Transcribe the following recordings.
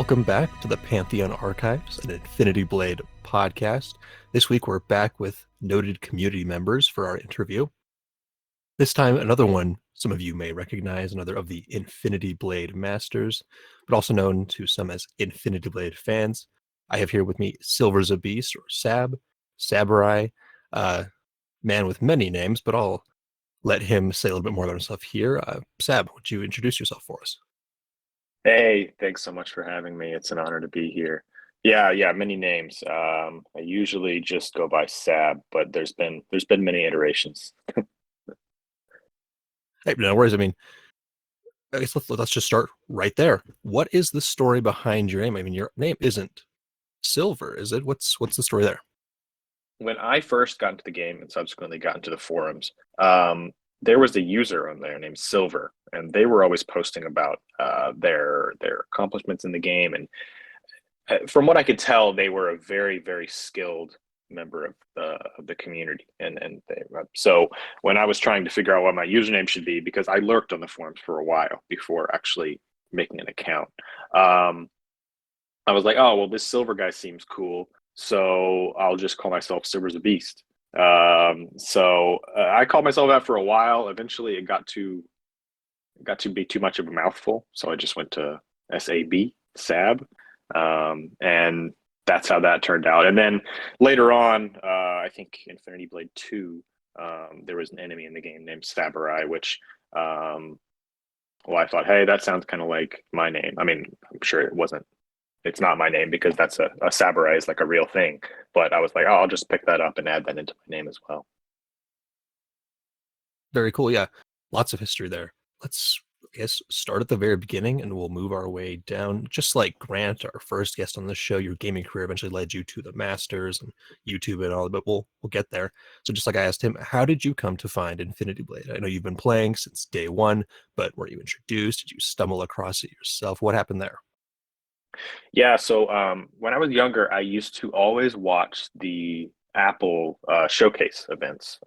Welcome back to the Pantheon Archives, an Infinity Blade podcast. This week we're back with noted community members for our interview. This time, another one some of you may recognize, another of the Infinity Blade masters, but also known to some as Infinity Blade fans. I have here with me Silversabeast, or Sab, Saburai, man with many names, but I'll let him say a little bit more about himself here. Sab, would you introduce yourself for us? Hey, thanks so much for having me. It's an honor to be here. Yeah, many names. I usually just go by Sab, but there's been many iterations. Hey, no worries. I mean, I guess let's just start right there. What is the story behind your name? I mean, your name isn't Silver, is it? What's the story there? When I first got into the game and subsequently got into the forums, there was a user on there named Silver, and they were always posting about their accomplishments in the game. And from what I could tell, they were a very skilled member of the community. So when I was trying to figure out what my username should be, because I lurked on the forums for a while before actually making an account, um, I was like, oh well, this Silver guy seems cool, so I'll just call myself Silversabeast. I called myself that for a while. Eventually, it got to be too much of a mouthful, so I just went to Sab, and that's how that turned out. And then later on, I think Infinity Blade 2, there was an enemy in the game named Saburai, which, well, I thought, hey, that sounds kind of like my name. I mean, I'm sure it's not my name because that's a Saburai is like a real thing. But I was like, oh, I'll just pick that up and add that into my name as well. Very cool. Yeah, lots of history there. Let's, I guess, start at the very beginning and we'll move our way down. Just like Grant, our first guest on the show, your gaming career eventually led you to the Masters and YouTube and all, but we'll get there. So just like I asked him, how did you come to find Infinity Blade? I know you've been playing since day one, but were you introduced? Did you stumble across it yourself? What happened there? Yeah, so when I was younger, I used to always watch the Apple showcase events,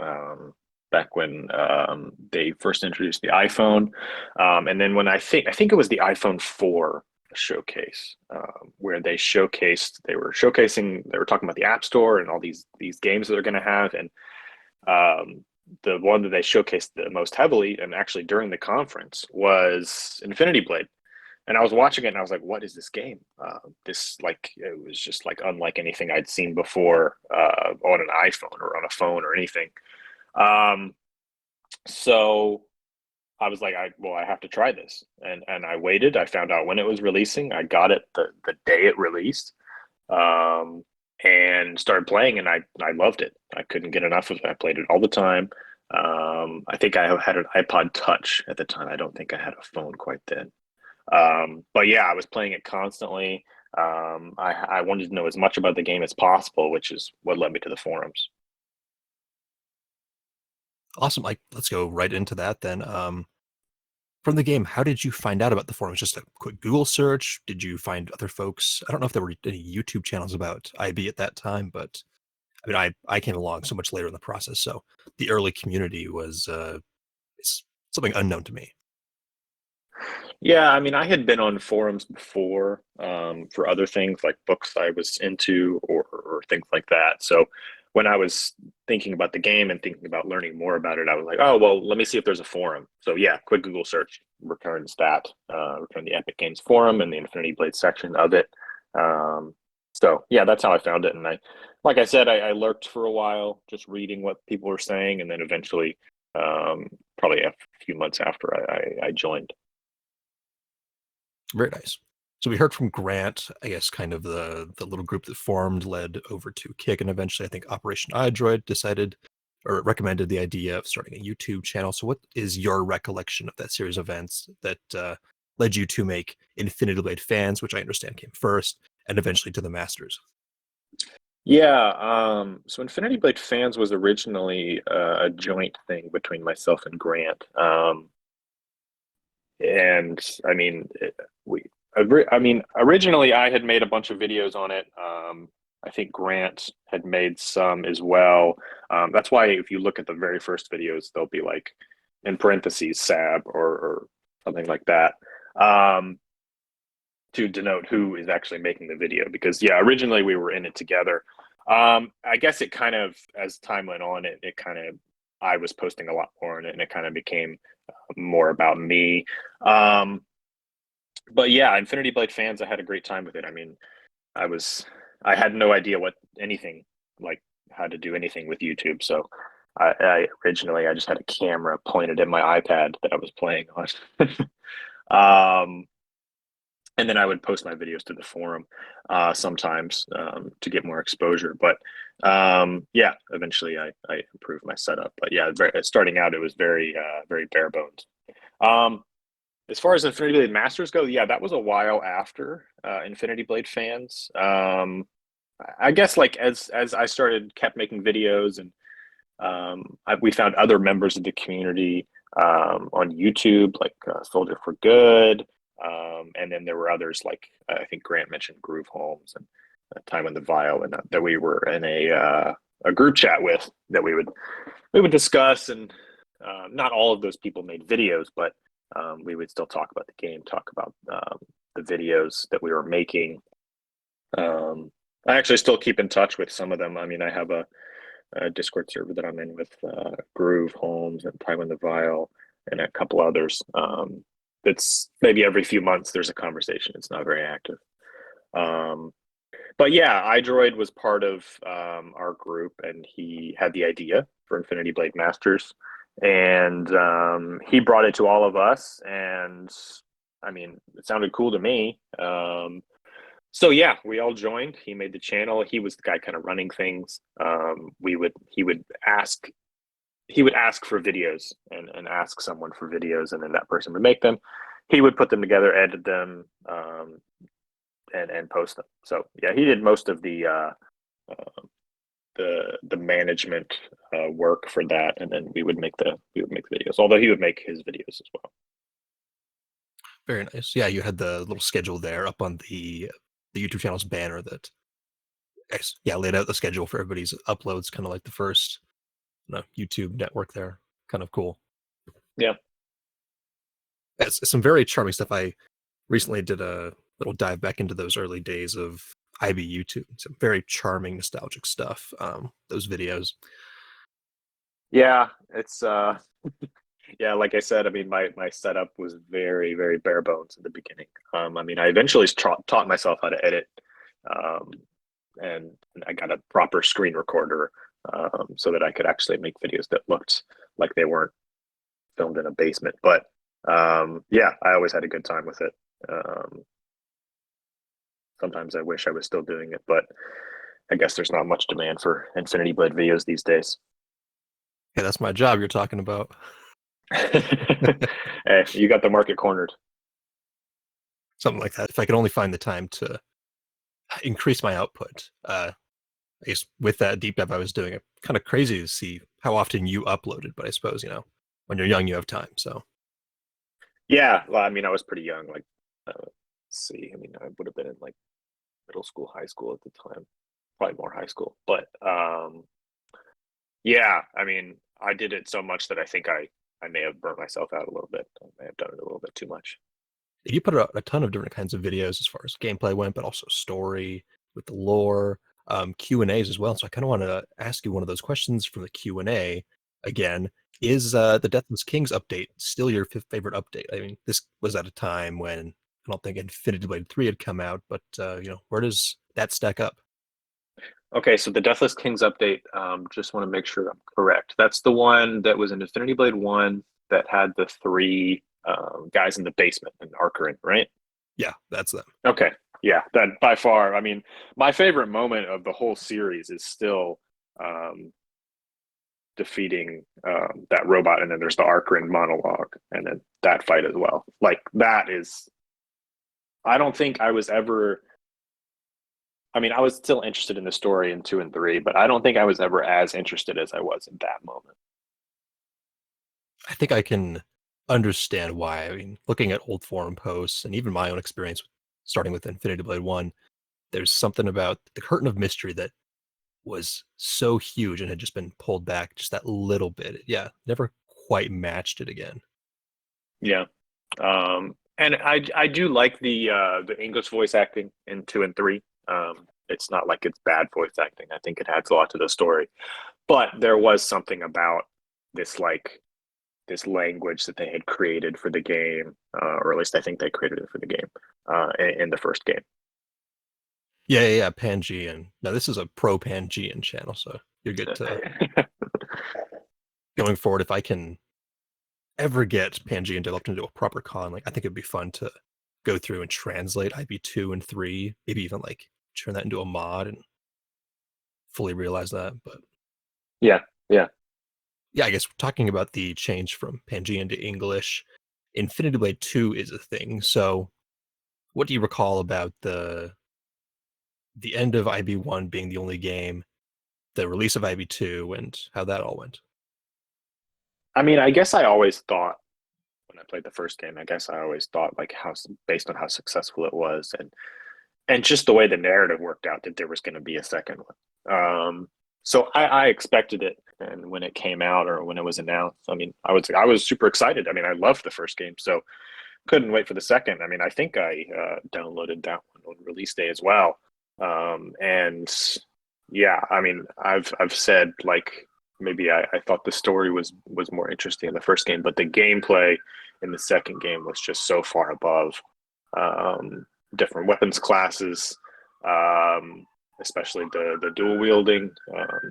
back when they first introduced the iPhone, and then when I think it was the iPhone 4 showcase, where they were talking about the App Store and all these games that they're going to have, and the one that they showcased the most heavily, and actually during the conference, was Infinity Blade. And I was watching it and I was like, what is this game? This, like, it was just like unlike anything I'd seen before, on an iPhone or on a phone or anything. Um, so I was like, I have to try this. And I waited. I found out when it was releasing. I got it the day it released, um, and started playing, and I loved it. I couldn't get enough of it. I played it all the time. I think I had an iPod Touch at the time. I don't think I had a phone quite then. But yeah, I was playing it constantly. I wanted to know as much about the game as possible, which is what led me to the forums. Awesome. Like, let's go right into that then. From the game, how did you find out about the forums? Just a quick Google search? Did you find other folks? I don't know if there were any YouTube channels about IB at that time, but I mean, I came along so much later in the process, so the early community was it's something unknown to me. Yeah, I mean, I had been on forums before, for other things like books I was into, or things like that. So when I was thinking about the game and thinking about learning more about it, I was like, oh, well, let me see if there's a forum. So yeah, quick Google search returns return the Epic Games forum and the Infinity Blade section of it. Um, so yeah, that's how I found it. And like I said, I lurked for a while, just reading what people were saying, and then eventually, probably a few months after I joined. Very nice. So we heard from Grant, I guess, kind of the little group that formed led over to Kick, and eventually I think Operation iDroid decided or recommended the idea of starting a YouTube channel. So what is your recollection of that series of events that led you to make Infinity Blade Fans, which I understand came first, and eventually to the Masters? Yeah, so Infinity Blade Fans was originally a joint thing between myself and Grant. And I mean, I mean, originally I had made a bunch of videos on it. I think Grant had made some as well. That's why if you look at the very first videos, they'll be like in parentheses Sab, or something like that. Um, to denote who is actually making the video, because yeah, originally we were in it together. I guess it kind of, as time went on, it kind of, I was posting a lot more in it, and it kind of became more about me. Um, but yeah, Infinity Blade fans, I had a great time with it. I mean, I was I had no idea what anything, like how to do anything with YouTube. So I originally I just had a camera pointed at my iPad that I was playing on. um, and then I would post my videos to the forum sometimes to get more exposure. But yeah, eventually I improved my setup. But yeah, starting out it was very bare bones. Um, as far as Infinity Blade Masters go, yeah, that was a while after Infinity Blade fans. I guess like as I started kept making videos, and we found other members of the community on YouTube, like Soldier for Good, and then there were others like I think Grant mentioned Groove Holmes and Time on the Vial, and that we were in a group chat with, that we would discuss, and not all of those people made videos, but we would still talk about the game, talk about the videos that we were making. I actually still keep in touch with some of them. I mean, I have a Discord server that I'm in with Groove Holmes and Time on the Vial and a couple others. It's maybe every few months there's a conversation. It's not very active. But yeah, iDroid was part of our group, and he had the idea for Infinity Blade Masters, and he brought it to all of us, and I mean, it sounded cool to me. So yeah, we all joined. He made the channel. He was the guy kind of running things. He would ask for videos, and ask someone for videos, and then that person would make them. He would put them together, edit them, and post them. So yeah, he did most of the management work for that, and then we would make the videos. Although he would make his videos as well. Very nice. Yeah, you had the little schedule there up on the YouTube channel's banner that, yeah, laid out the schedule for everybody's uploads, kind of like the first YouTube network there. Kind of cool. Yeah. It's some very charming stuff. I recently did a little dive back into those early days of IB YouTube. Some very charming, nostalgic stuff. Those videos. Yeah, it's yeah, like I said, I mean, my setup was very bare bones in the beginning. I mean, I eventually taught myself how to edit, um, and I got a proper screen recorder, so that I could actually make videos that looked like they weren't filmed in a basement. But yeah, I always had a good time with it. Sometimes I wish I was still doing it, but I guess there's not much demand for Infinity Blade videos these days. Yeah, that's my job you're talking about. Hey, you got the market cornered. Something like that. If I could only find the time to increase my output. I guess with that deep dive I was doing, it kind of crazy to see how often you uploaded, but I suppose, when you're young, you have time. So Yeah, well, I mean, I was pretty young. Like, let's see, I mean, I would have been in like middle school, high school at the time, probably more high school. But yeah, I mean, I did it so much that I think I may have burnt myself out a little bit. I may have done it a little bit too much. you put out a ton of different kinds of videos as far as gameplay went, but also story with the lore, Q&As as well. So I kind of want to ask you one of those questions from the Q&A again. Is the Deathless Kings update still your favorite update? I mean, this was at a time when I don't think Infinity Blade 3 had come out, but where does that stack up? Okay, so the Deathless Kings update, just want to make sure I'm correct. That's the one that was in Infinity Blade 1 that had the three guys in the basement in Archerin, right? Yeah, that's them. Okay, yeah, that by far. I mean, my favorite moment of the whole series is still um, defeating that robot, and then there's the Archerin monologue, and then that fight as well. Like that is, I don't think I was ever. I mean, I was still interested in the story in 2 and 3, but I don't think I was ever as interested as I was in that moment. I think I can understand why. I mean, looking at old forum posts and even my own experience starting with Infinity Blade 1, there's something about the curtain of mystery that was so huge and had just been pulled back just that little bit. Yeah, never quite matched it again. Yeah. And I do like the English voice acting in 2 and 3. It's not like it's bad voice acting. I think it adds a lot to the story. But there was something about this like this language that they had created for the game, or at least I think they created it for the game in the first game. Yeah, Pangean. Now this is a pro Pangean channel, so you're good to going forward. If I can ever get Pangean developed into a proper con, like I think it'd be fun to go through and translate IB2 and 3, maybe even like turn that into a mod and fully realize that. But Yeah, yeah. yeah, I guess talking about the change from Pangean to English, Infinity Blade 2 is a thing. So what do you recall about the end of IB1 being the only game, the release of IB2, and how that all went? I mean, I guess I always thought when I played the first game, I guess I always thought like how based on how successful it was and just the way the narrative worked out that there was going to be a second one. So I expected it, and when it came out or when it was announced, I mean, I was super excited. I mean, I loved the first game, so couldn't wait for the second. I mean, I think I downloaded that one on release day as well. And yeah, I mean, I've said like maybe I thought the story was more interesting in the first game, but the gameplay in the second game was just so far above. Um, Different weapons classes, especially the dual wielding,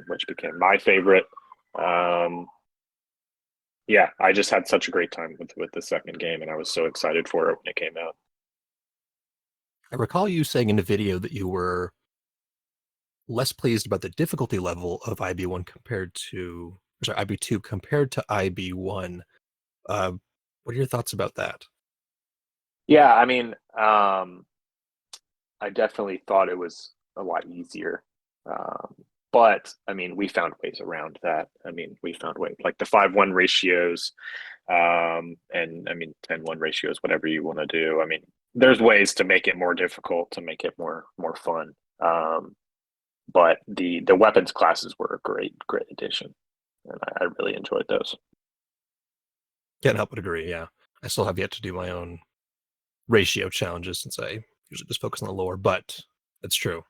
which became my favorite. Um, yeah, I just had such a great time with the second game, and I was so excited for it when it came out. I recall you saying in a video that you were less pleased about the difficulty level of IB1 compared to, sorry, IB2 compared to IB1. Uh, what are your thoughts about that? Yeah, I mean, I definitely thought it was a lot easier. Um, but I mean, we found ways around that. I mean, we found ways like the 5:1 ratios, and I mean 10:1 ratios, whatever you want to do. I mean, there's ways to make it more difficult, to make it more fun. But the weapons classes were a great addition, and I really enjoyed those. Can't help but agree. Yeah, I still have yet to do my own ratio challenges since I usually just focus on the lore, but it's true.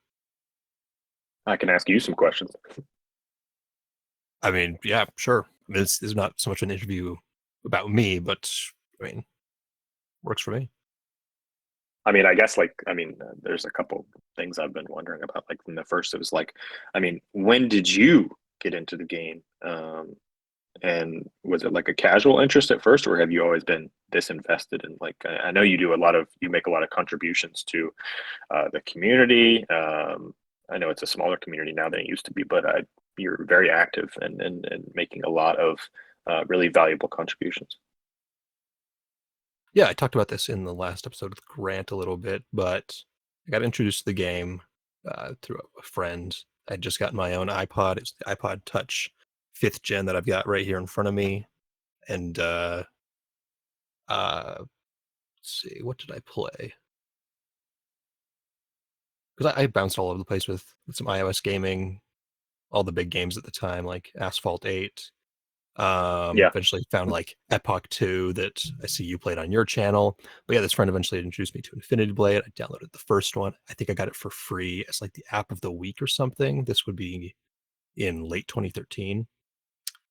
I can ask you some questions. I mean, yeah, sure. I mean, this is not so much an interview about me, but I mean, works for me. I mean, I guess like I mean, there's a couple things I've been wondering about. Like from the first, it was like, I mean, when did you get into the game? And was it like a casual interest at first, or have you always been this invested in like? I know you make a lot of contributions to the community. I know it's a smaller community now than it used to be, but you're very active and making a lot of really valuable contributions. Yeah, I talked about this in the last episode with Grant a little bit, but I got introduced to the game through a friend. I just got my own iPod. It's the iPod Touch 5th gen that I've got right here in front of me. And let's see, what did I play? Because I bounced all over the place with some iOS gaming, all the big games at the time, like Asphalt 8. Yeah, Eventually found like Epoch 2 that I see you played on your channel. But yeah, this friend eventually introduced me to Infinity Blade. I downloaded the first one. I think I got it for free as like the app of the week or something. This would be in late 2013.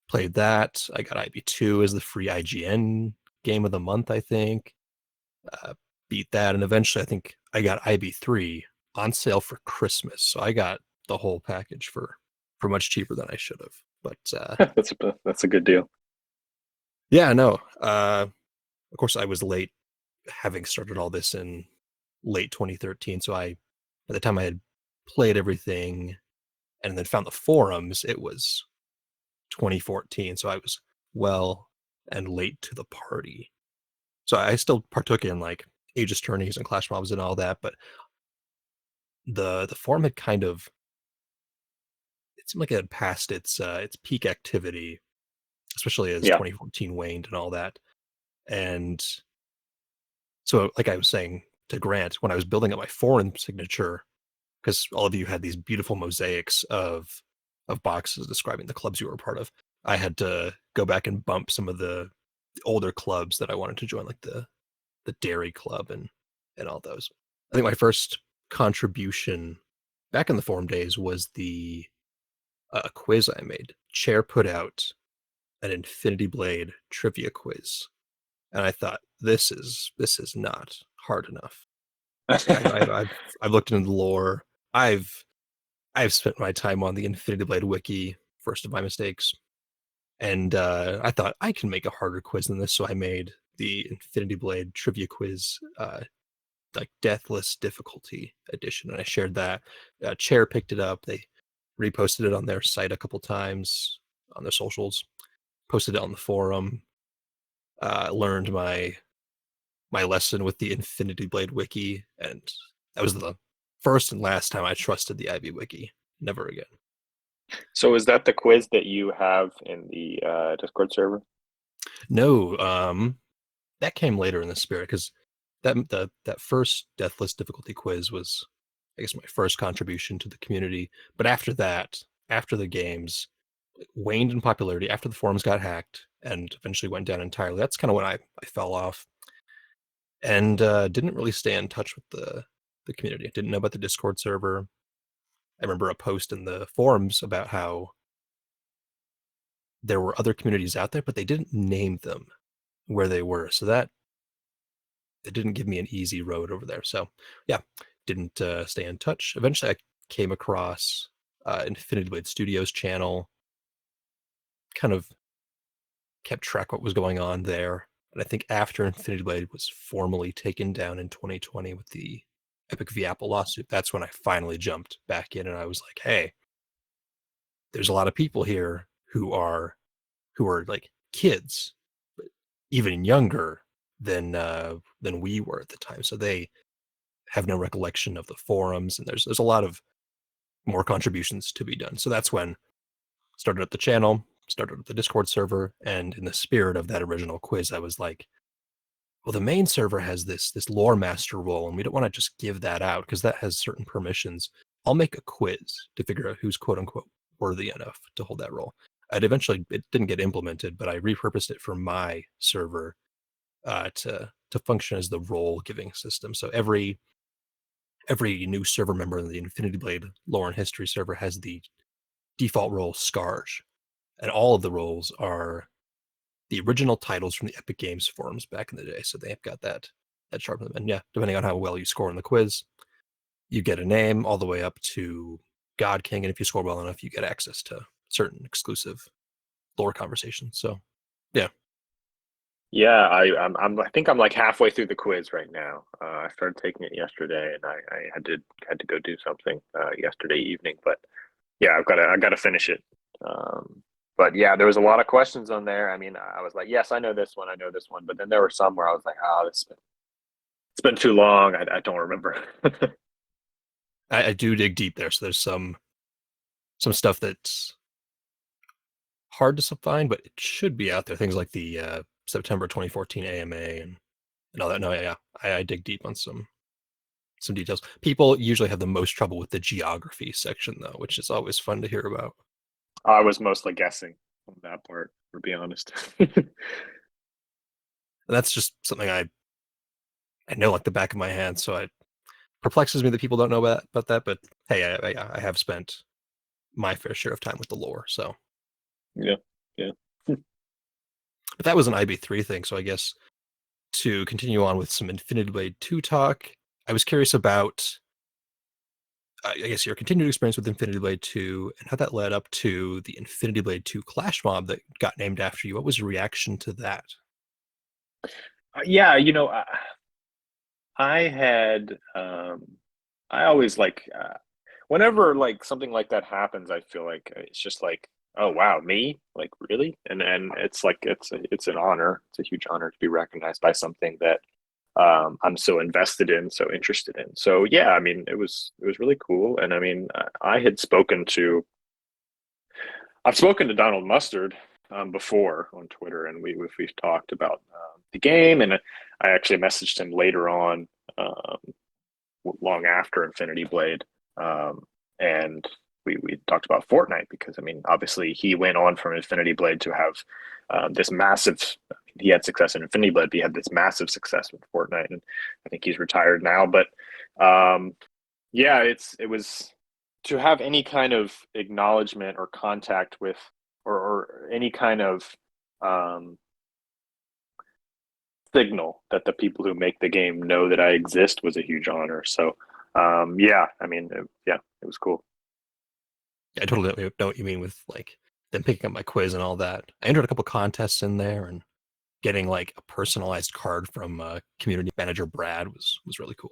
Played that. I got IB2 as the free IGN game of the month, I think. Uh, Beat that. And eventually I think I got IB3 on sale for Christmas. So I got the whole package for much cheaper than I should have. But that's a good deal. yeah, no. Of course, I was late, having started all this in late 2013. So by the time I had played everything and then found the forums, it was 2014. So I was well and late to the party. So I still partook in like Aegis tourneys and Clash mobs and all that, but the forum had kind of, it seemed like it had passed its peak activity, especially as Yeah, 2014 waned and all that. And so, like I was saying to Grant, when I was building up my foreign signature, because all of you had these beautiful mosaics of boxes describing the clubs you were a part of, I had to go back and bump some of the older clubs that I wanted to join, like the the Dairy Club and all those. I think my first contribution back in the forum days was the quiz I made. Chair put out an Infinity Blade trivia quiz, and I thought this is not hard enough. I've looked into the lore. I've spent my time on the Infinity Blade wiki, first of my mistakes, and I thought I can make a harder quiz than this. So I made the Infinity Blade trivia quiz, like Deathless difficulty edition, and I shared that. Chair picked it up. They reposted it on their site a couple times on their socials, posted it on the forum. Learned my lesson with the Infinity Blade wiki, and that was the first and last time I trusted the Ivy wiki. Never again. So is that the quiz that you have in the Discord server? No, that came later in the spirit, because that first Deathless difficulty quiz was, I guess, my first contribution to the community. But after that, after the games waned in popularity, after the forums got hacked and eventually went down entirely, that's kind of when I fell off, and didn't really stay in touch with the community. I didn't know about the Discord server. I remember a post in the forums about how there were other communities out there, but they didn't name them where they were. So that it didn't give me an easy road over there. So yeah, didn't stay in touch. Eventually I came across Infinity Blade Studios channel, kind of kept track what was going on there. And I think after Infinity Blade was formally taken down in 2020 with the Epic v Apple lawsuit, that's when I finally jumped back in, and I was like, hey, there's a lot of people here who are like kids, but even younger than we were at the time. So they have no recollection of the forums, and there's a lot of more contributions to be done. So that's when started up the channel, started up the Discord server, and in the spirit of that original quiz, I was like, well, the main server has this lore master role, and we don't want to just give that out because that has certain permissions. I'll make a quiz to figure out who's quote unquote worthy enough to hold that role. It didn't get implemented, but I repurposed it for my server to function as the role giving system. So every new server member in the Infinity Blade lore and history server has the default role Scarge, and all of the roles are the original titles from the Epic Games forums back in the day. So they've got that sharp. And yeah, depending on how well you score in the quiz, you get a name all the way up to God King, and if you score well enough, you get access to certain exclusive lore conversations. So yeah. Yeah, I think I'm like halfway through the quiz right now. I started taking it yesterday, and I had to go do something yesterday evening. But yeah, I gotta finish it. But yeah, there was a lot of questions on there. I mean, I was like, yes, I know this one, but then there were some where I was like, oh, it's been too long. I don't remember. I do dig deep there. So there's some stuff that's hard to find, but it should be out there. Things like the September 2014 AMA and all that. No, yeah, I dig deep on some details. People usually have the most trouble with the geography section, though, which is always fun to hear about. I was mostly guessing on that part, to be honest. That's just something I know like the back of my hand. So it perplexes me that people don't know about that. But hey, I have spent my fair share of time with the lore. So yeah. But that was an IB3 thing. So I guess to continue on with some Infinity Blade 2 talk, I was curious about, I guess, your continued experience with Infinity Blade 2 and how that led up to the Infinity Blade 2 Clash mob that got named after you. What was your reaction to that? Yeah, I had I always like whenever like something like that happens, I feel like it's just like, oh wow, me? Like really? And it's like it's an honor. It's a huge honor to be recognized by something that I'm so invested in, so interested in. So yeah, I mean, it was really cool. And I mean, I've spoken to Donald Mustard before on Twitter, and we've talked about the game, and I actually messaged him later on, long after Infinity Blade, and we talked about Fortnite because I mean, obviously, he went on from Infinity Blade to have this massive. he had success in Infinity Blade, but he had this massive success with Fortnite, and I think he's retired now. But yeah, it was to have any kind of acknowledgement or contact with, or any kind of um, signal that the people who make the game know that I exist was a huge honor. So yeah, I mean, yeah, it was cool. Yeah, I totally know what you mean with like them picking up my quiz and all that. I entered a couple contests in there, and getting like a personalized card from community manager Brad was really cool.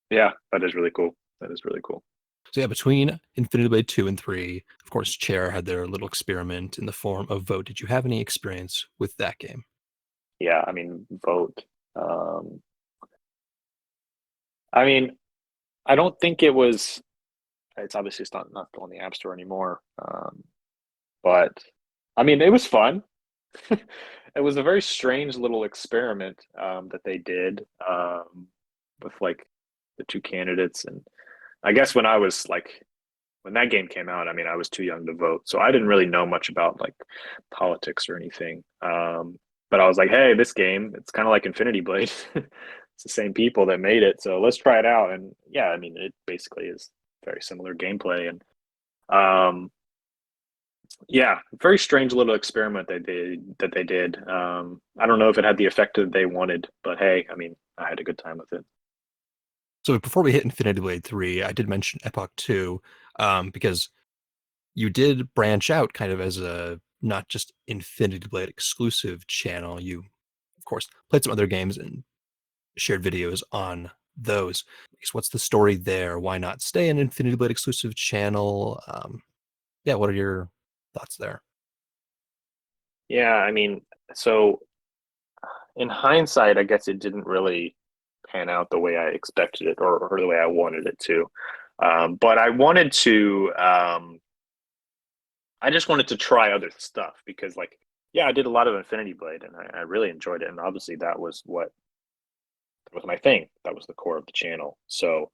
Yeah, that is really cool. That is really cool. So yeah, between Infinity Blade 2 and 3, of course, Chair had their little experiment in the form of Vote. Did you have any experience with that game? Yeah, I mean, vote. Um, I mean, I don't think it was. It's obviously it's not still in the App Store anymore. But I mean, it was fun. It was a very strange little experiment that they did with like the two candidates, and I guess when I was like when that game came out, I mean, I was too young to vote, so I didn't really know much about like politics or anything. But I was like, hey, this game, it's kind of like Infinity Blade. It's the same people that made it, so let's try it out. And yeah, I mean, it basically is very similar gameplay, and um, yeah, very strange little experiment they did. I don't know if it had the effect that they wanted, but hey, I mean, I had a good time with it. So before we hit Infinity Blade 3, I did mention Epoch 2 because you did branch out kind of as a not just Infinity Blade exclusive channel. You, of course, played some other games and shared videos on those. What's the story there? Why not stay an Infinity Blade exclusive channel? Yeah, what are your thoughts there? Yeah, I mean, so in hindsight, I guess it didn't really pan out the way I expected it or the way I wanted it to. But I just wanted to try other stuff because, like, yeah, I did a lot of Infinity Blade and I really enjoyed it. And obviously, that was my thing. That was the core of the channel. So,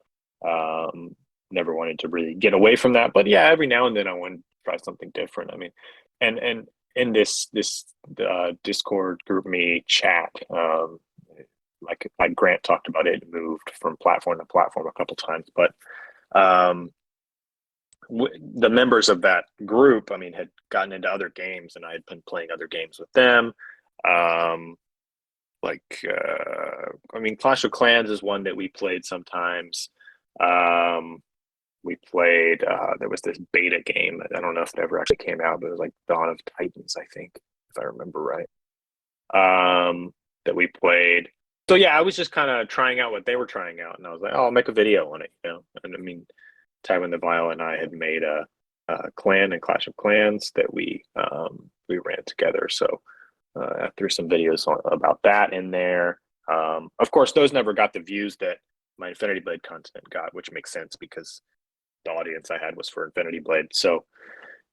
never wanted to really get away from that. But yeah, every now and then I want to try something different. I mean, and in this Discord group me chat, like Grant talked about, it moved from platform to platform a couple times, but um, the members of that group, I mean, had gotten into other games, and I had been playing other games with them. Um, I mean, Clash of Clans is one that we played sometimes. Um, we played. There was this beta game. I don't know if it ever actually came out, but it was like Dawn of Titans, I think, if I remember right. That we played. So yeah, I was just kind of trying out what they were trying out, and I was like, "Oh, I'll make a video on it," you know. And I mean, Tywin the Vile and I had made a clan and Clash of Clans that we ran together. So I threw some videos about that in there. Of course, those never got the views that my Infinity Blade content got, which makes sense because the audience I had was for Infinity Blade. So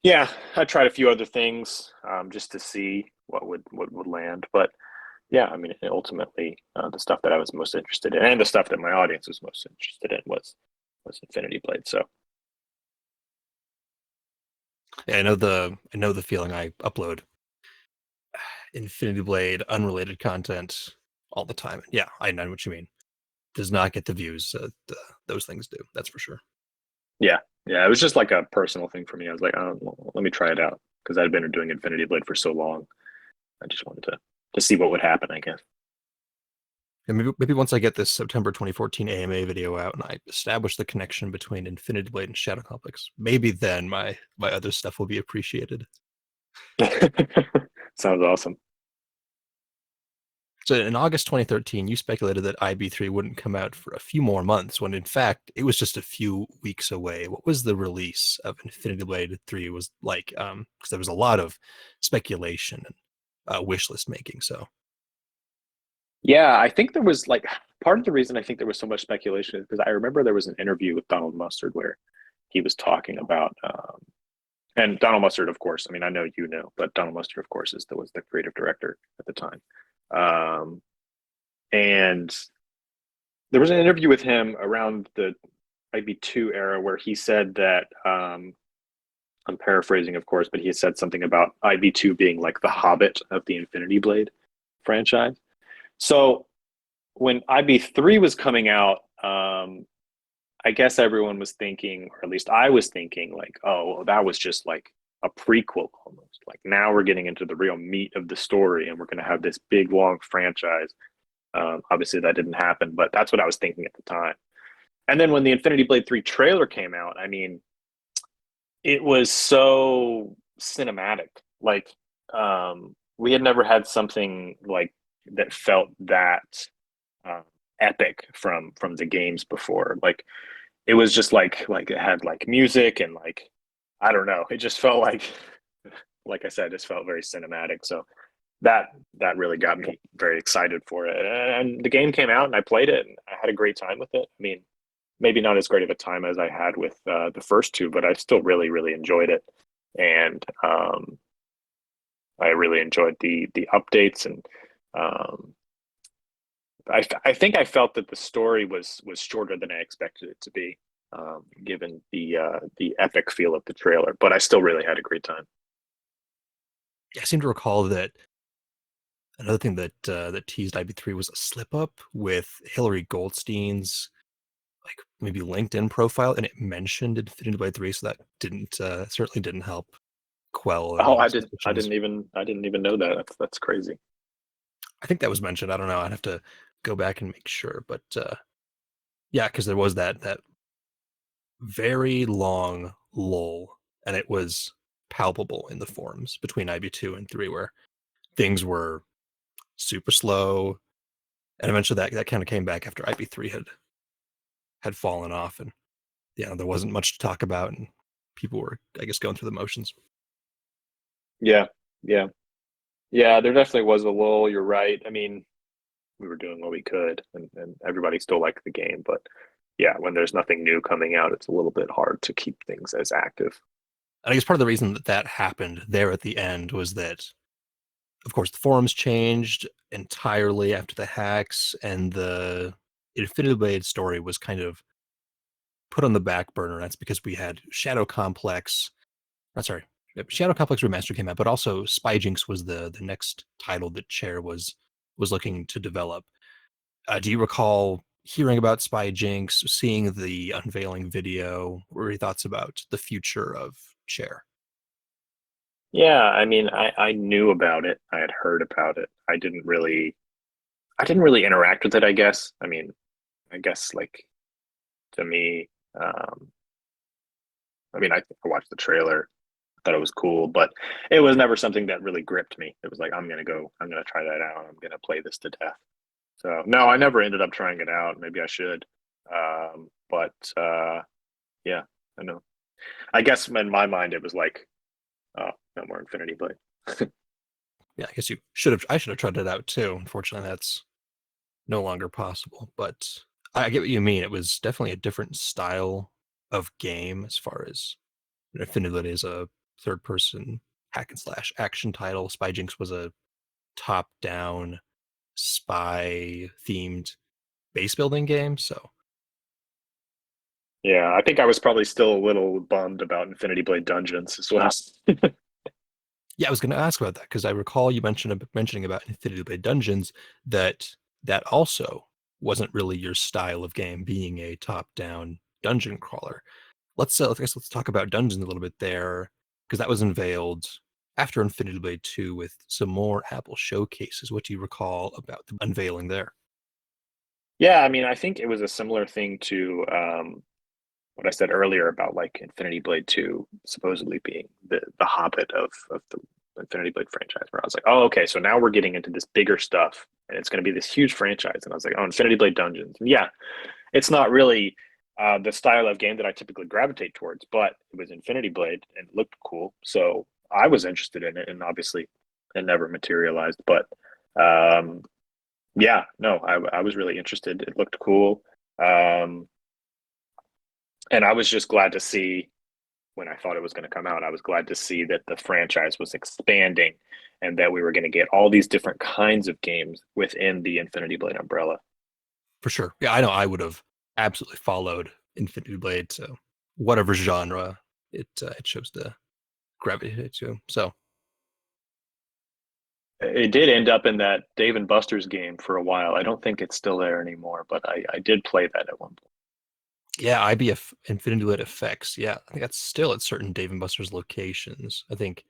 yeah, I tried a few other things just to see what would land, but yeah, I mean, ultimately, the stuff that I was most interested in, and the stuff that my audience was most interested in, was Infinity Blade. So Yeah, I know the feeling. I upload Infinity Blade unrelated content all the time. Yeah, I know what you mean. Does not get the views those things do. That's for sure. yeah, yeah, it was just like a personal thing for me. I was like, oh, well, let me try it out because I'd been doing Infinity Blade for so long. I just wanted to see what would happen, I guess. And maybe once I get this September 2014 AMA video out and I establish the connection between Infinity Blade and Shadow Complex, maybe then my other stuff will be appreciated. Sounds awesome. So in August 2013, you speculated that IB3 wouldn't come out for a few more months, when in fact it was just a few weeks away. What was the release of Infinity Blade 3 was like? Because there was a lot of speculation and wish list making. So Yeah, I think there was like part of the reason I think there was so much speculation is because I remember there was an interview with Donald Mustard where he was talking about, and Donald Mustard, of course. I mean, I know you know, but Donald Mustard, of course, was the creative director at the time. Um, and there was an interview with him around the IB2 era where he said that I'm paraphrasing, of course, but he said something about IB2 being like the Hobbit of the Infinity Blade. franchise. So when IB3 was coming out, I guess everyone was thinking, or at least I was thinking, like, oh, well, that was just like a prequel almost. Like now we're getting into the real meat of the story, and we're going to have this big long franchise. Obviously, that didn't happen, but that's what I was thinking at the time. And then when the Infinity Blade 3 trailer came out, I mean, it was so cinematic. Like, we had never had something like that felt that uh, epic from the games before. Like, it was just like it had like music and like I don't know. It just felt like I said, it just felt very cinematic. So that that really got me very excited for it. And the game came out and I played it and I had a great time with it. I mean, maybe not as great of a time as I had with the first two, but I still really enjoyed it. And I really enjoyed the updates and um, I think I felt that the story was shorter than I expected it to be, given the epic feel of the trailer. But I still really had a great time. Yeah, I seem to recall that another thing that teased IB3 was a slip up with Hillary Goldstein's like maybe LinkedIn profile, and it mentioned Infinity Blade 3, so that didn't certainly didn't help quell Oh, any I suspicions. didn't even know that. That's crazy. I think that was mentioned. I don't know. I'd have to go back and make sure, but yeah, because there was that very long lull, and it was palpable in the forums between IB2 and 3, where things were super slow, and eventually that kind of came back after IB3 had fallen off, and yeah, there wasn't much to talk about, and people were, I guess, going through the motions. Yeah, yeah, yeah. There definitely was a lull. You're right. I mean, we were doing what we could, and everybody still liked the game. But yeah, when there's nothing new coming out, it's a little bit hard to keep things as active. And I guess part of the reason that happened there at the end was that, of course, the forums changed entirely after the hacks, and the Infinity Blade story was kind of put on the back burner. That's because we had Shadow Complex. Sorry, Shadow Complex Remaster came out, but also Spyjinx was the next title that Chair was looking to develop. Do you recall hearing about Spyjinx, seeing the unveiling video? What were your thoughts about the future of Chair? Yeah, I mean, I knew about it. I had heard about it. I didn't really interact with it, I guess. I mean, I guess like to me, um, I mean, I watched the trailer, thought it was cool, but it was never something that really gripped me. It was like, I'm gonna try that out. I'm gonna play this to death. So no, I never ended up trying it out. Maybe I should. But yeah, I know. I guess in my mind it was like, oh, no more Infinity Blade. Yeah, I guess you should have. I should have tried it out too. Unfortunately, that's no longer possible. But I get what you mean. It was definitely a different style of game as far as Infinity is a third person hack and slash action title. Spyjinx was a top down spy themed base building game. So Yeah, I think I was probably still a little bummed about Infinity Blade Dungeons as well. yeah, I was going to ask about that because I recall you mentioning about Infinity Blade Dungeons that also wasn't really your style of game, being a top down dungeon crawler. I guess let's talk about dungeons a little bit there, because that was unveiled after Infinity Blade 2 with some more Apple showcases. What do you recall about the unveiling there? Yeah, I mean, I think it was a similar thing to what I said earlier about like Infinity Blade 2 supposedly being the Hobbit of the Infinity Blade franchise, where I was like, oh, okay, so now we're getting into this bigger stuff and it's going to be this huge franchise. And I was like, oh, Infinity Blade Dungeons. And yeah, it's not really the style of game that I typically gravitate towards, but it was Infinity Blade and it looked cool. So I was interested in it. And obviously it never materialized. But um, yeah, no, I was really interested. It looked cool. Um, and I was just glad to see when I thought it was going to come out, I was glad to see that the franchise was expanding and that we were going to get all these different kinds of games within the Infinity Blade umbrella. For sure. Yeah, I know I would have absolutely followed Infinity Blade to whatever genre it chose to gravitate to. So It did end up in that Dave and Buster's game for a while. I don't think it's still there anymore, but I did play that at one point. Yeah, IBF Infinity Lit Effects. Yeah, I think that's still at certain Dave and Buster's locations. I think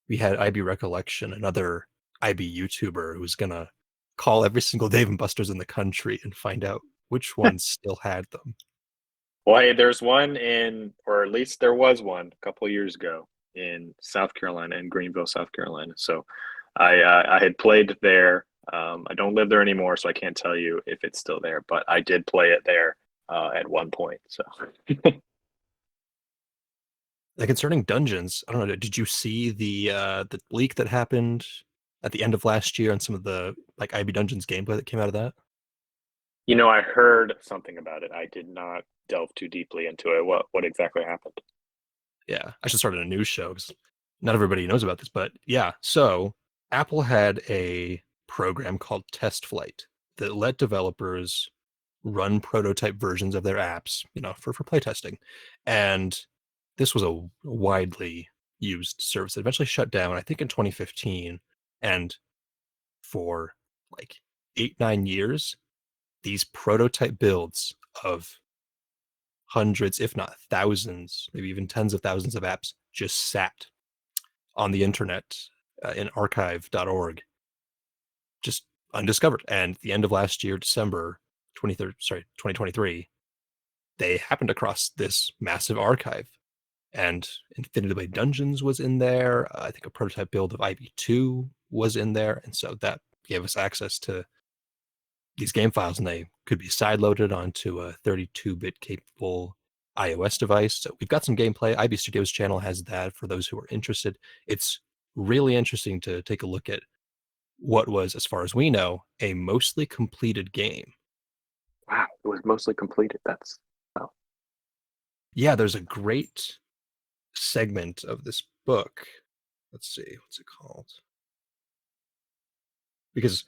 we had IB Recollection, another IB YouTuber who's gonna call every single Dave and Buster's in the country and find out which ones still had them. Well, hey, there's one in, or at least there was one a couple of years ago in South Carolina, in Greenville, South Carolina. So I had played there. I don't live there anymore, so I can't tell you if it's still there, but I did play it there at one point. So Like concerning dungeons, I don't know. Did you see the leak that happened at the end of last year and some of the like IB Dungeons gameplay that came out of that? I heard something about it. I did not delve too deeply into it. What exactly happened? Yeah, I should start a news show because not everybody knows about this. But yeah, so Apple had a program called Test Flight that let developers run prototype versions of their apps, for playtesting. And this was a widely used service. It eventually shut down, I think, in 2015. And for like 8, 9 years, these prototype builds of hundreds, if not thousands, maybe even tens of thousands of apps just sat on the internet in archive.org, just undiscovered. And at the end of last year, December 2023, they happened across this massive archive. And Infinity Blade Dungeons was in there. I think a prototype build of IB2 was in there. And so that gave us access to these game files, and they could be sideloaded onto a 32-bit capable iOS device. So we've got some gameplay. IB Studios channel has that for those who are interested. It's really interesting to take a look at what was, as far as we know, a mostly completed game. Wow, it was mostly completed. That's wow. Yeah, there's a great segment of this book. Let's see, what's it called? Because,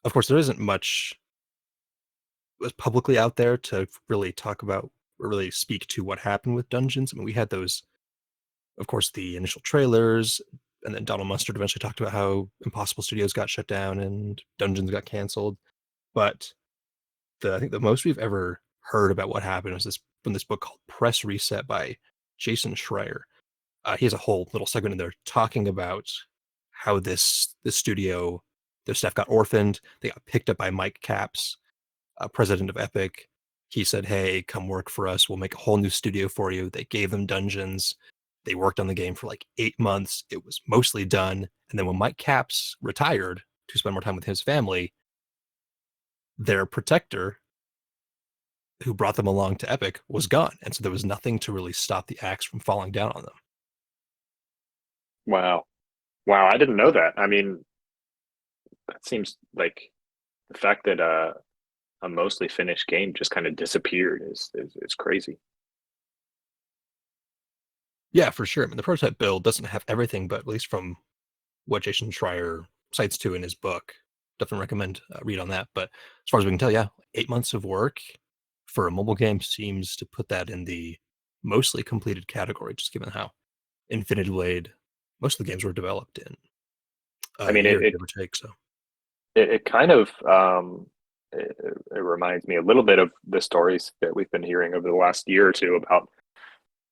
of course, there isn't much publicly out there to really talk about or really speak to what happened with Dungeons. I mean, we had those, of course, the initial trailers, and then Donald Mustard eventually talked about how Impossible Studios got shut down and Dungeons got canceled. But I think the most we've ever heard about what happened was this from this book called Press Reset by Jason Schreier. He has a whole little segment in there talking about how this studio, their staff got orphaned. They got picked up by Mike Capps, president of Epic. He said, "Hey, come work for us. We'll make a whole new studio for you." They gave them Dungeons. They worked on the game for like 8 months. It was mostly done. And then when Mike Capps retired to spend more time with his family, their protector, who brought them along to Epic, was gone. And so there was nothing to really stop the axe from falling down on them. Wow. Wow, I didn't know that. I mean, that seems like the fact that a mostly finished game just kind of disappeared is crazy. Yeah, for sure. I mean, the prototype build doesn't have everything, but at least from what Jason Schreier cites to in his book, definitely recommend read on that. But as far as we can tell, yeah, 8 months of work for a mobile game seems to put that in the mostly completed category, just given how Infinity Blade, most of the games were developed in I a mean, year, give or take. So it kind of it reminds me a little bit of the stories that we've been hearing over the last year or two about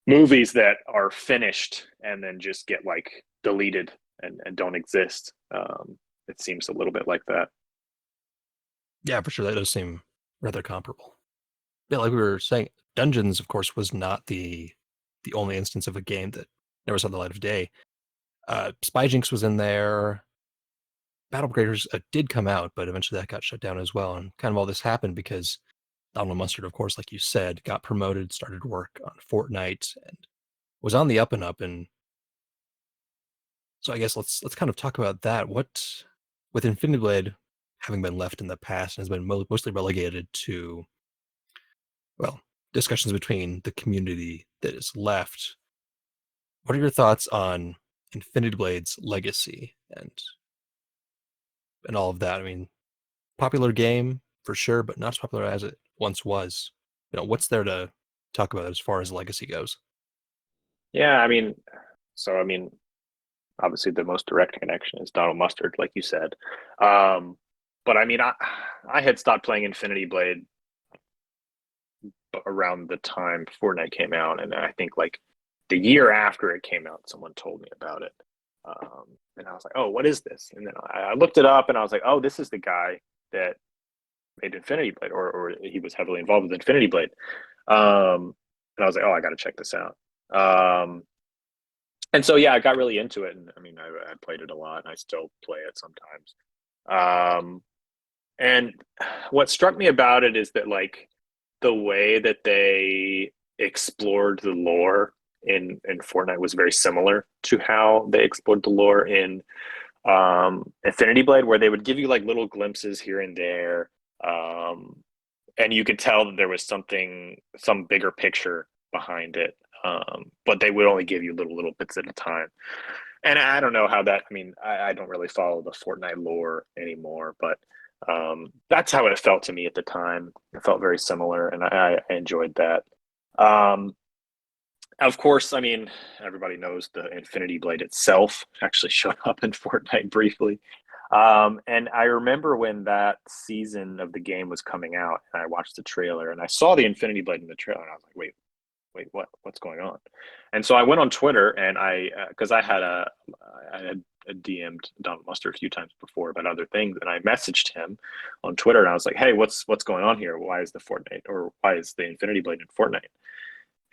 movies that are finished and then just get like deleted and don't exist. It seems a little bit like that. yeah, for sure, that does seem rather comparable. Yeah, like we were saying, Dungeons, of course, was not the only instance of a game that never saw the light of day. Spyjinx was in there. Battle Breakers did come out, but eventually that got shut down as well. And kind of all this happened because Donald Mustard, of course, like you said, got promoted, started work on Fortnite, and was on the up and up. And so I guess let's kind of talk about that. What with Infinity Blade having been left in the past and has been mostly relegated to, well, discussions between the community that is left. What are your thoughts on Infinity Blade's legacy and all of that? I mean, popular game for sure, but not as popular as it once was. What's there to talk about as far as legacy goes? Yeah, I mean, so I mean, obviously the most direct connection is Donald Mustard, like you said. Um, but I mean, I had stopped playing Infinity Blade around the time Fortnite came out, and I think like the year after it came out, someone told me about it, and I was like, "Oh, what is this?" And then I looked it up, and I was like, "Oh, this is the guy that made Infinity Blade, or he was heavily involved with Infinity Blade." And I was like, "Oh, I got to check this out." Um, and so yeah, I got really into it, and I mean, I played it a lot, and I still play it sometimes. Um, and what struck me about it is that like the way that they explored the lore in Fortnite was very similar to how they explored the lore in Infinity Blade, where they would give you like little glimpses here and there, um, and you could tell that there was some bigger picture behind it. But they would only give you little bits at a time. And I don't know how that. I mean, I don't really follow the Fortnite lore anymore, but that's how it felt to me at the time. It felt very similar, and I enjoyed that. Um, of course, I mean, everybody knows the Infinity Blade itself actually showed up in Fortnite briefly. And I remember when that season of the game was coming out, and I watched the trailer, and I saw the Infinity Blade in the trailer, and I was like, wait, what's going on? And so I went on Twitter, and because I had DM'd Donald Mustard a few times before about other things, and I messaged him on Twitter, and I was like, hey, what's going on here? Why is the Fortnite, or why is the Infinity Blade in Fortnite?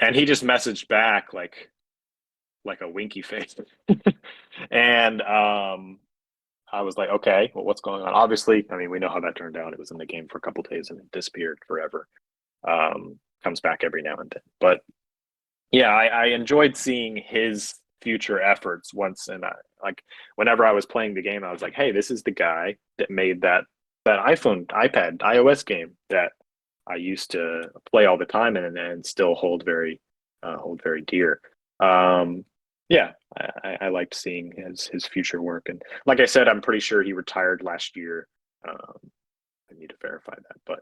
And he just messaged back like a winky face. And I was like, okay, well, what's going on? Obviously, I mean, we know how that turned out. It was in the game for a couple of days and it disappeared forever. Comes back every now and then. But yeah, I enjoyed seeing his future efforts once. And like whenever I was playing the game, I was like, hey, this is the guy that made that iPhone, iPad, iOS game that I used to play all the time and still hold very dear. Um, yeah, I liked seeing his future work, and like I said, I'm pretty sure he retired last year. Um, I need to verify that, but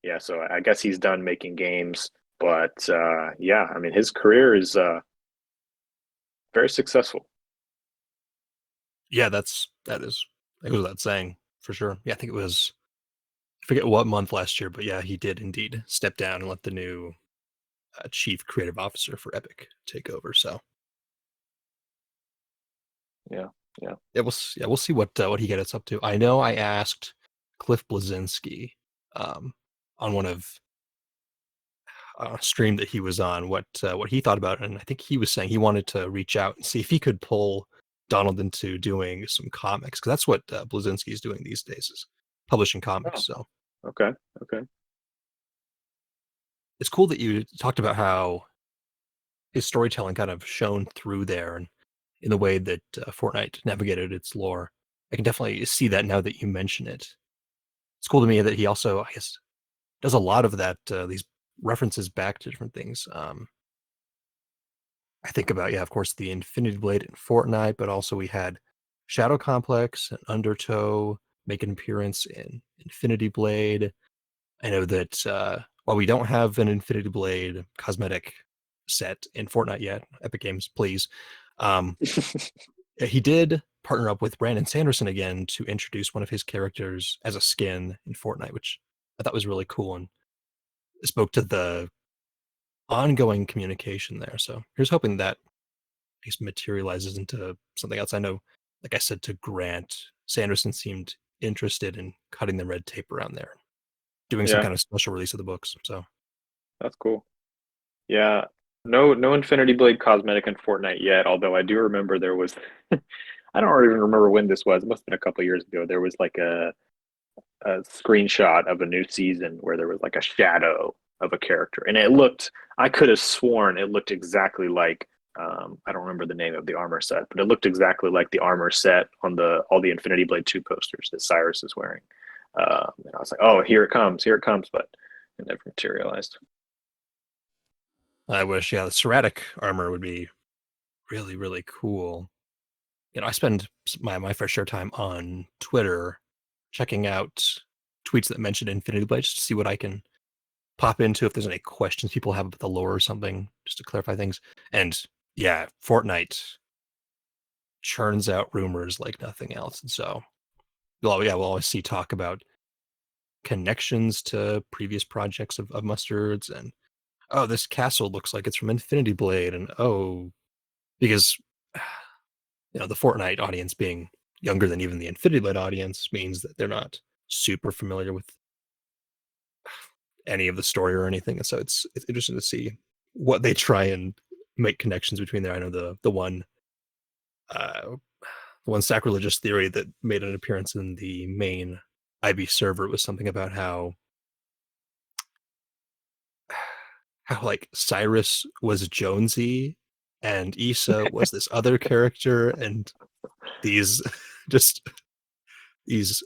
yeah, so I guess he's done making games. But yeah, I mean, his career is very successful. Yeah, that is that goes without saying for sure. Yeah, I think it was I forget what month last year, but yeah, he did indeed step down and let the new chief creative officer for Epic take over. So Yeah, yeah, yeah, we'll see what he gets up to. I know I asked Cliff Blazinski um, on one of stream that he was on what he thought about it, and I think he was saying he wanted to reach out and see if he could pull Donald into doing some comics because that's what Blazinski is doing these days is publishing oh, comics. So okay, okay, it's cool that you talked about how his storytelling kind of shone through there and in the way that Fortnite navigated its lore. I can definitely see that now that you mention it. It's cool to me that he also, I guess, does a lot of that. These references back to different things. I think about, yeah, of course, the Infinity Blade in Fortnite, but also we had Shadow Complex and Undertow make an appearance in Infinity Blade. I know that while we don't have an Infinity Blade cosmetic set in Fortnite yet, Epic Games, please. Um, he did partner up with Brandon Sanderson again to introduce one of his characters as a skin in Fortnite, which I thought was really cool and spoke to the ongoing communication there. So here's hoping that at least materializes into something else. I know, like I said to Grant, Sanderson seemed interested in cutting the red tape around there, doing some yeah, kind of special release of the books. So that's cool. Yeah, no Infinity Blade cosmetic in Fortnite yet. Although I do remember there was, I don't even remember when this was. It must have been a couple years ago. There was like a screenshot of a new season where there was like a shadow of a character, and it looked. I could have sworn it looked exactly like. I don't remember the name of the armor set, but it looked exactly like the armor set on the all the Infinity Blade 2 posters that Cyrus is wearing. And I was like, oh, here it comes, but it never materialized. I wish, yeah, the Serratic armor would be really, really cool. I spend my fair share of time on Twitter checking out tweets that mention Infinity Blade just to see what I can pop into if there's any questions people have about the lore or something, just to clarify things. And yeah, Fortnite churns out rumors like nothing else. And so, we'll always see talk about connections to previous projects of Mustard's, and oh, this castle looks like it's from Infinity Blade, and oh, because the Fortnite audience being younger than even the Infinity Blade audience means that they're not super familiar with any of the story or anything, and so it's interesting to see what they try and make connections between there. I know uh, one sacrilegious theory that made an appearance in the main IB server was something about how like Cyrus was Jonesy and Issa was this other character, and these just these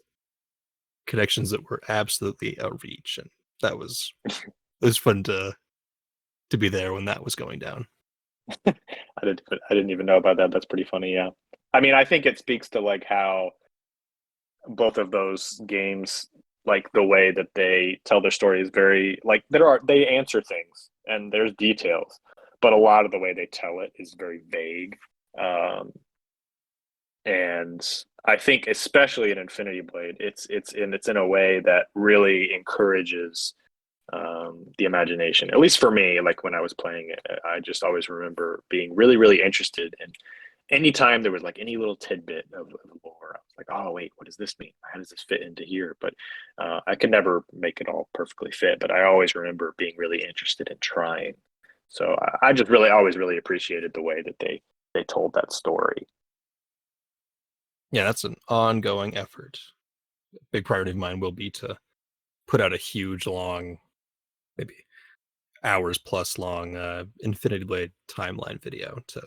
connections that were absolutely outreach, and that was it was fun to be there when that was going down. I didn't even know about that. That's pretty funny. Yeah. I mean, I think it speaks to like how both of those games, like the way that they tell their story is very like they answer things and there's details, but a lot of the way they tell it is very vague. Um, and I think especially in Infinity Blade, it's in a way that really encourages the imagination. At least for me, like when I was playing it, I just always remember being really, really interested in anytime there was like any little tidbit of lore. I was like, oh wait, what does this mean? How does this fit into here? But I could never make it all perfectly fit. But I always remember being really interested in trying. So I just really always really appreciated the way that they told that story. Yeah, that's an ongoing effort. A big priority of mine will be to put out a huge, long, maybe hours plus long Infinity Blade timeline video to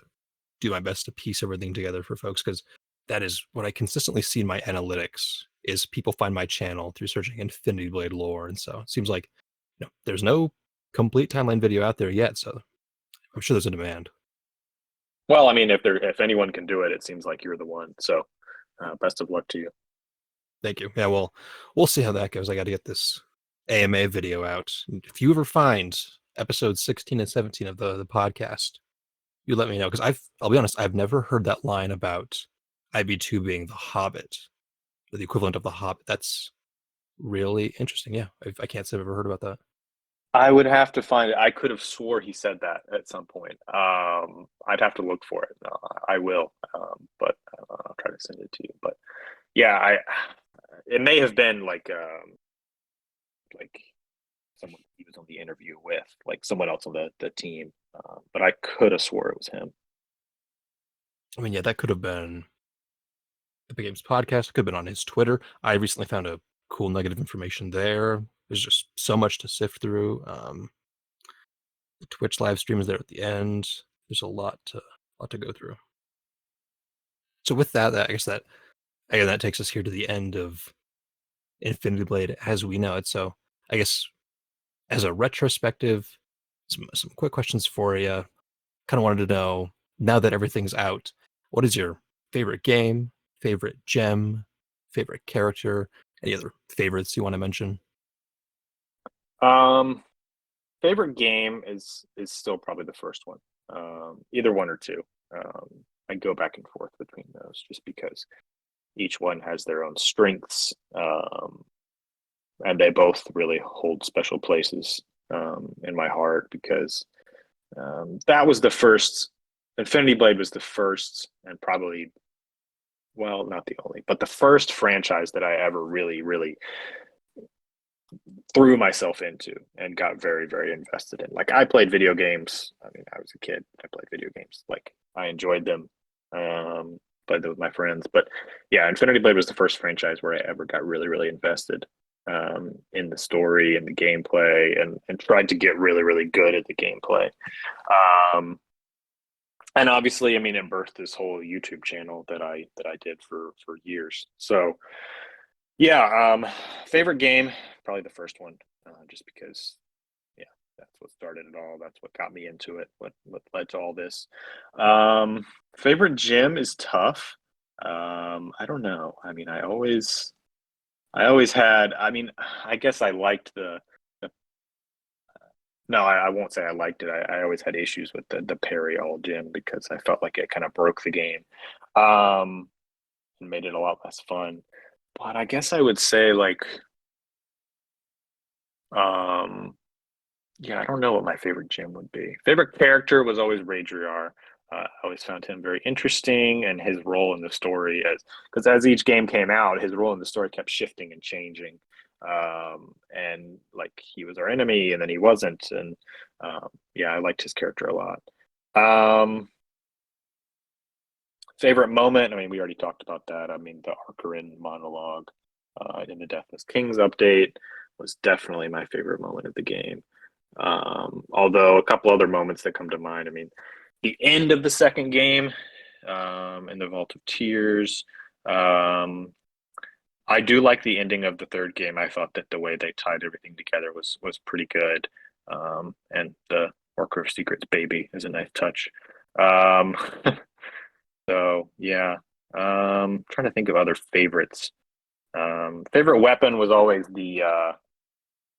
do my best to piece everything together for folks, because that is what I consistently see in my analytics is people find my channel through searching Infinity Blade lore. And so it seems like there's no complete timeline video out there yet, so I'm sure there's a demand. Well, I mean, if anyone can do it, it seems like you're the one. So best of luck to you. Thank you. Yeah, well, we'll see how that goes. I got to get this AMA video out. If you ever find episodes 16 and 17 of the podcast, you let me know, because I'll be honest, I've never heard that line about IB2 being the Hobbit, or the equivalent of the Hobbit. That's really interesting. Yeah, I can't say I've ever heard about that. I would have to find it. I could have swore he said that at some point. I'd have to look for it. I will, but I'll try to send it to you. But yeah, it may have been like someone he was on the interview with, like someone else on the team. But I could have swore it was him. I mean, yeah, that could have been Epic Games podcast. It could have been on his Twitter. I recently found a cool nugget of information there. There's just so much to sift through. The Twitch live stream is there at the end. There's a lot to go through. So with that, I guess that takes us here to the end of Infinity Blade as we know it. So I guess as a retrospective, some quick questions for you. Kind of wanted to know, now that everything's out, what is your favorite game, favorite gem, favorite character, any other favorites you want to mention? Um, Favorite game is still probably the first one. Either one or two. Um, I go back and forth between those just because each one has their own strengths, and they both really hold special places in my heart because that was the first. Infinity Blade was the first, and probably, well, not the only, but the first franchise that I ever really, really threw myself into and got very, very invested in. Like I played video games. I mean, I was a kid. I played video games. Like I enjoyed them. Played them with my friends. But yeah, Infinity Blade was the first franchise where I ever got really, really invested in the story and the gameplay, and tried to get really, really good at the gameplay. And obviously, I mean, it birthed this whole YouTube channel that I did for years. So yeah, favorite game, probably the first one, just because, yeah, that's what started it all. That's what got me into it. What led to all this. Favorite gym is tough. I don't know. I mean, I always had. I mean, I guess I liked the No, I won't say I liked it. I always had issues with the parry all gym because I felt like it kind of broke the game, um, and made it a lot less fun. But I guess I would say like, um, yeah, I don't know what my favorite gym would be. Favorite character was always Radriar. I always found him very interesting, and his role in the story, as because as each game came out, his role in the story kept shifting and changing. And like he was our enemy, and then he wasn't, and yeah, I liked his character a lot. Um, Favorite moment? I mean, we already talked about that. I mean, the Archerin monologue in the Deathless Kings update was definitely my favorite moment of the game. Although a couple other moments that come to mind. I mean, the end of the second game in the Vault of Tears. Um, I do like the ending of the third game. I thought that the way they tied everything together was pretty good. And the Orc of Secrets baby is a nice touch. Um, so yeah, trying to think of other favorites. Favorite weapon was always the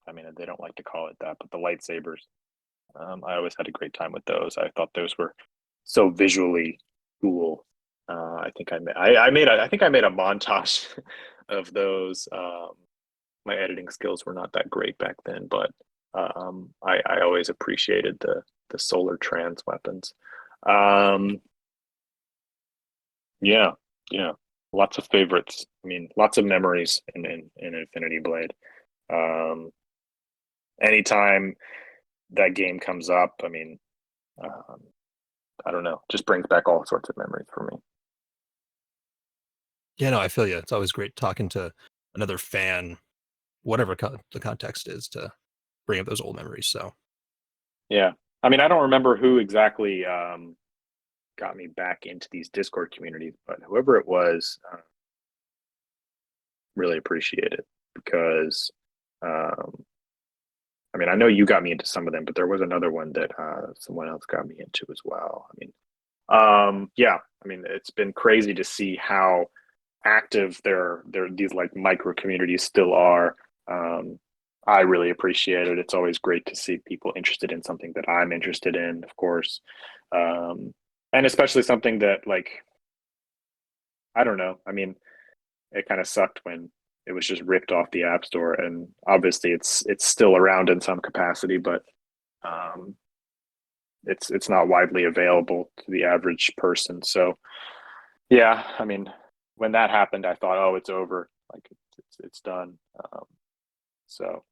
I mean, they don't like to call it that, but the lightsabers. I always had a great time with those. I thought those were so visually cool. I think I made a montage of those. My editing skills were not that great back then, but I always appreciated the solar trans weapons. Um, yeah, yeah, lots of favorites. I mean, lots of memories in Infinity Blade. Um, Anytime that game comes up, I mean, um, I don't know, just brings back all sorts of memories for me. Yeah, no, I feel you. It's always great talking to another fan, whatever the context is, to bring up those old memories. So Yeah. I mean, I don't remember who exactly got me back into these Discord communities, but whoever it was, really appreciate it because, um, I mean, I know you got me into some of them, but there was another one that someone else got me into as well. I mean, yeah, I mean, it's been crazy to see how active their these like micro communities still are. Um, I really appreciate it. It's always great to see people interested in something that I'm interested in, of course, um, and especially something that like I don't know. I mean, it kind of sucked when it was just ripped off the App Store, and obviously it's still around in some capacity, but um, it's not widely available to the average person. So yeah, I mean, when that happened, I thought, oh, it's over, like it's done. So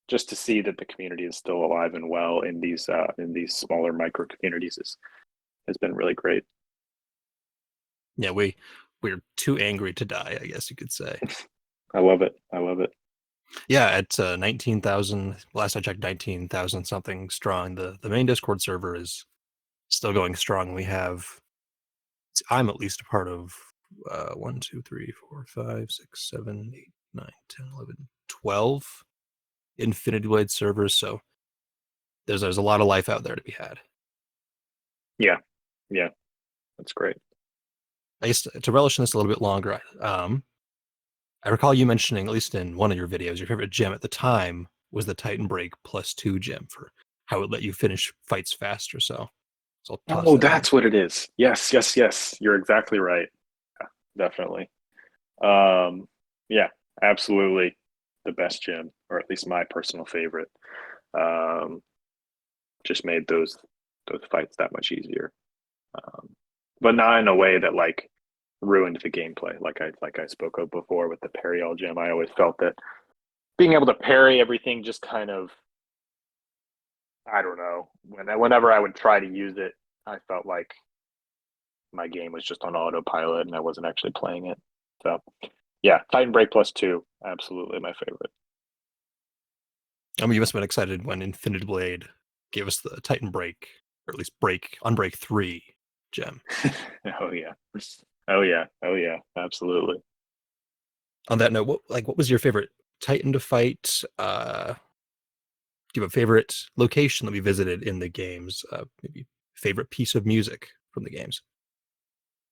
just to see that the community is still alive and well in these smaller micro communities is has been really great. yeah, we're too angry to die, I guess you could say. I love it. I love it. Yeah, at 19,000, last I checked, 19,000 something strong. The main Discord server is still going strong. We have, I'm at least a part of 1, 2, 3, 4, 5, 6, 7, 8, 9, 10, 11, 12 Infinity Blade servers. So there's a lot of life out there to be had. Yeah, yeah, that's great. I guess to relish in this a little bit longer, I recall you mentioning, at least in one of your videos, your favorite gem at the time was the Titan Break +2 gem for how it let you finish fights faster. So I'll toss Oh, that in. that's what it is. Yes, yes, yes. You're exactly right. Yeah, definitely. Um, yeah, absolutely the best gym, or at least my personal favorite. Um, just made those fights that much easier. Um, but not in a way that like ruined the gameplay. Like I spoke of before with the parry all gem. I always felt that being able to parry everything just kind of I don't know. Whenever I would try to use it, I felt like my game was just on autopilot and I wasn't actually playing it. So yeah, Titan Break +2, absolutely my favorite. I mean, you must have been excited when Infinity Blade gave us the Titan Break, or at least Break on Break 3 gem. Oh yeah. Oh yeah. Oh yeah. Absolutely. On that note, what was your favorite Titan to fight? Do you have a favorite location that we visited in the games? Maybe favorite piece of music from the games?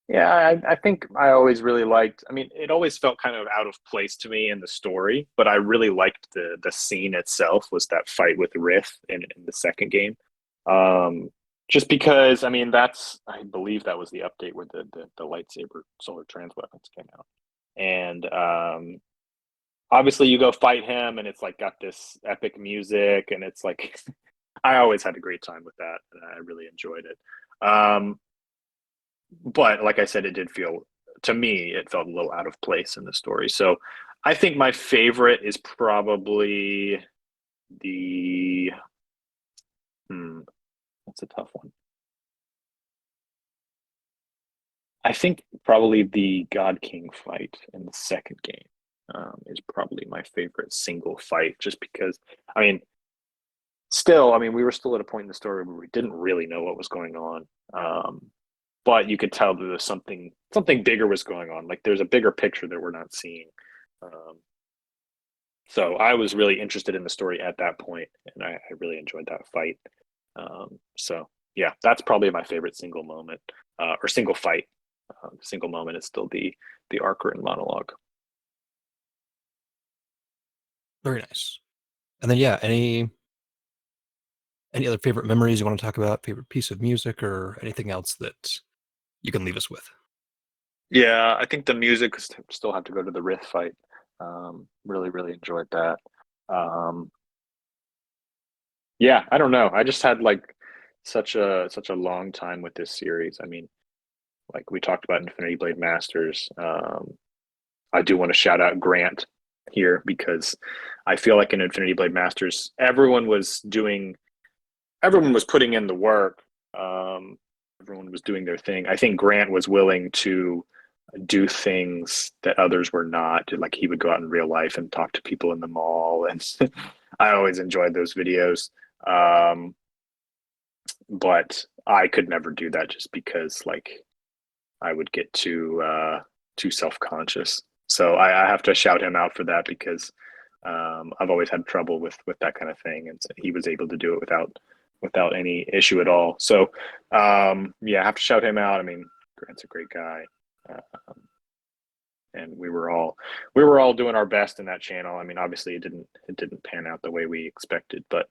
Yeah, I think I always really liked. I mean, it always felt kind of out of place to me in the story, but I really liked the scene itself. Was that fight with Riff in the second game? Um, just because, I mean, I believe that was the update where the lightsaber solar trans weapons came out, and obviously you go fight him, and it's like got this epic music, and it's like I always had a great time with that, and I really enjoyed it. But like I said, it did feel to me it felt a little out of place in the story. So I think my favorite is probably the hmm, that's a tough one. I think probably the God King fight in the second game is probably my favorite single fight, just because I mean, still, I mean, we were still at a point in the story where we didn't really know what was going on. But you could tell that there's something bigger was going on. Like there's a bigger picture that we're not seeing. Um, so I was really interested in the story at that point, and I really enjoyed that fight. So yeah, that's probably my favorite single moment or single fight. Single moment is still the Archer and monologue. Very nice. And then yeah, any other favorite memories you want to talk about? Favorite piece of music or anything else that you can leave us with? Yeah, I think the music still have to go to the Riff fight. Really enjoyed that. Um, yeah, I don't know. I just had like such a long time with this series. I mean, like we talked about Infinity Blade Masters. I do want to shout out Grant here because I feel like in Infinity Blade Masters, everyone was putting in the work. Um, Everyone was doing their thing. I think Grant was willing to do things that others were not. Like he would go out in real life and talk to people in the mall, and I always enjoyed those videos. Um, but I could never do that just because like I would get too self conscious. So I have to shout him out for that because I've always had trouble with that kind of thing, and so he was able to do it without any issue at all. So yeah, I have to shout him out. I mean, Grant's a great guy. Um, and we were all doing our best in that channel. I mean, obviously it didn't pan out the way we expected, but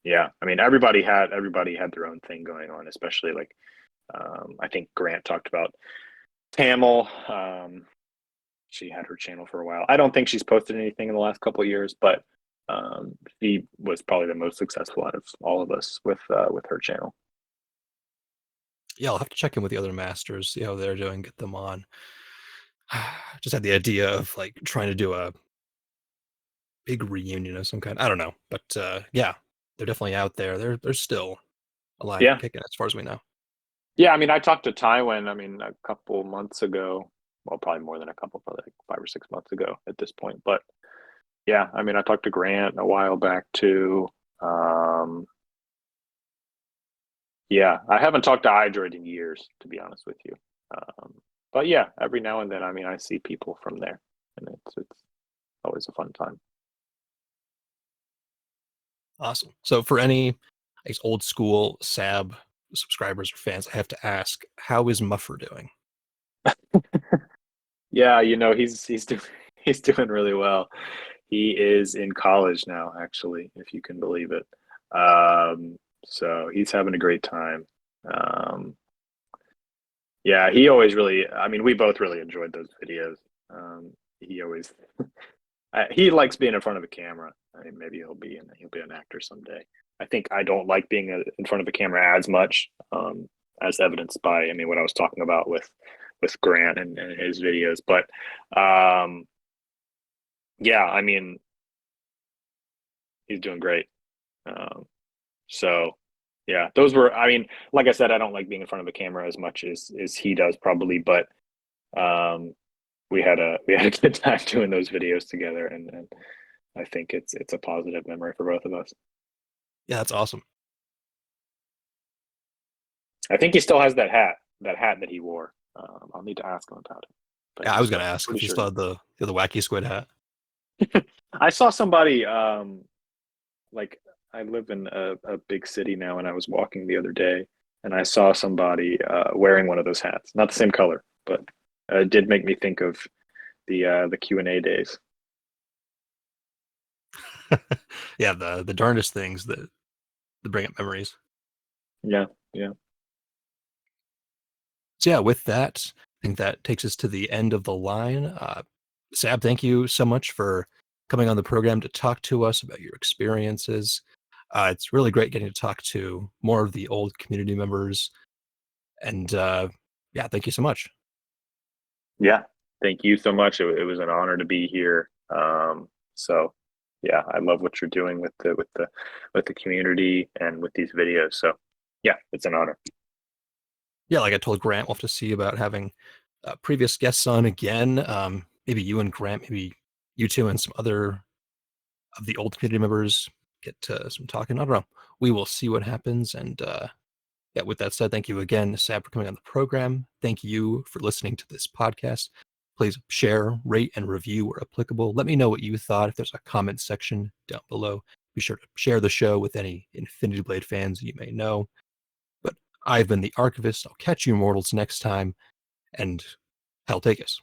yeah, I mean everybody had their own thing going on, especially like I think Grant talked about Tamil. She had her channel for a while. I don't think she's posted anything in the last couple of years, but she was probably the most successful out of all of us with her channel. Yeah, I'll have to check in with the other masters, see how they're doing, get them on. Just had the idea of like trying to do a big reunion of some kind. I don't know, but yeah, they're definitely out there. They're still alive and Yeah, kicking as far as we know. yeah. I mean, I talked to Tywin. I mean, a couple months ago. Well, probably more than a couple, probably like 5 or 6 months ago at this point. But yeah, I mean, I talked to Grant a while back too. Um, yeah, I haven't talked to iDroid in years, to be honest with you. Um, but yeah, every now and then, I mean, I see people from there, and it's always a fun time. Awesome. So for any, I guess, old school Sab subscribers or fans, I have to ask, how is Muffer doing? Yeah, he's doing he's doing really well. He is in college now, actually, if you can believe it. So he's having a great time. Um, yeah, he always really. I mean, we both really enjoyed those videos. He always he likes being in front of a camera. I mean, maybe he'll be an actor someday. I think I don't like being in front of a camera as much, as evidenced by I mean what I was talking about with Grant and his videos. But um, yeah, I mean he's doing great. Um, so yeah, those were. I mean, like I said, I don't like being in front of a camera as much as he does probably, but um, we had a good time doing those videos together, and I think it's a positive memory for both of us. Yeah, that's awesome. I think he still has that hat that he wore. I'll need to ask him about it, but Yeah, I was gonna ask pretty if you sure still he had the wacky squid hat. I saw somebody like I live in a big city now, and I was walking the other day, and I saw somebody wearing one of those hats. Not the same color, but it did make me think of the Q&A days. Yeah, the darndest things that bring up memories. Yeah, yeah, So yeah, with that, I think that takes us to the end of the line. Sab, thank you so much for coming on the program to talk to us about your experiences. It's really great getting to talk to more of the old community members. And yeah, thank you so much. yeah. Thank you so much. It was an honor to be here. So yeah, I love what you're doing with the community and with these videos. So yeah, it's an honor. Yeah, like I told Grant, we'll have to see about having previous guests on again. Maybe you and Grant, maybe you two and some other of the old community members get some talking. I don't know. We will see what happens. And yeah, with that said, thank you again, Sab, for coming on the program. Thank you for listening to this podcast. Please share, rate, and review where applicable. Let me know what you thought. If there's a comment section down below, be sure to share the show with any Infinity Blade fans you may know. But I've been the Archivist. I'll catch you mortals next time, and hell take us.